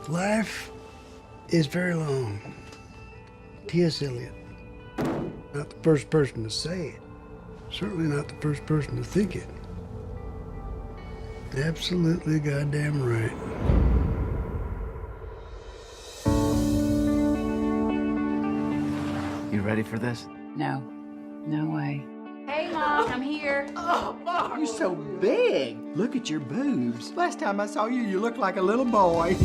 Life is very long. T.S. Eliot. Not the first person to say it. Certainly not the first person to think it. Absolutely goddamn right. You ready for this? No. No way. Hey, Mom, I'm here. Oh, Mom, you're so big. Look at your boobs. Last time I saw you, you looked like a little boy.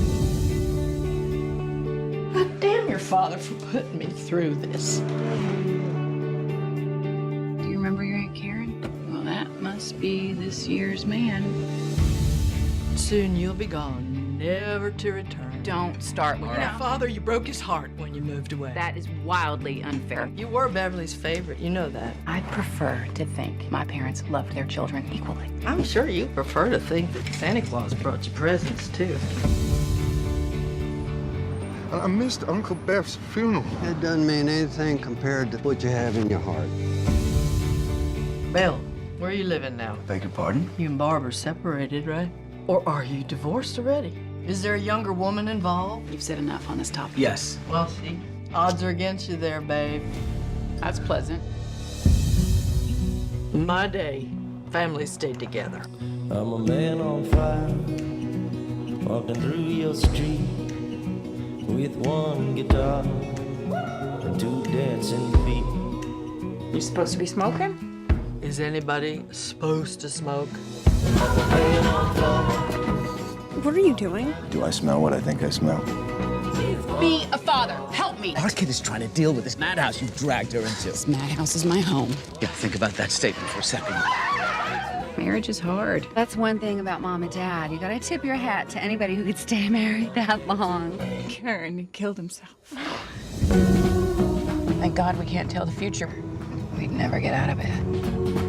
I damn your father for putting me through this. Do you remember your Aunt Karen? Well, that must be this year's man. Soon you'll be gone, never to return. Don't start with Your that. father, you broke his heart when you moved away. That is wildly unfair. You were Beverly's favorite, you know that. I'd prefer to think my parents loved their children equally. I'm sure you prefer to think that Santa Claus brought you presents, too. I missed Uncle Beth's funeral. That doesn't mean anything compared to what you have in your heart. Bill, where are you living now? Beg your pardon? You and Barbara separated, right? Or are you divorced already? Is there a younger woman involved? You've said enough on this topic. Yes. Well, see, odds are against you there, babe. That's pleasant. In my day, families stayed together. I'm a man on fire, walking through your street with one guitar and two dancing feet. You supposed to be smoking? Is anybody supposed to smoke? What are you doing? Do I smell what I think I smell? Be a father. Help me. Our kid is trying to deal with this madhouse you've dragged her into. This madhouse is my home. Yeah, think about that statement for a second. Marriage is hard. That's one thing about Mom and Dad. You gotta tip your hat to anybody who could stay married that long. Karen killed himself. Thank God we can't tell the future. We'd never get out of it.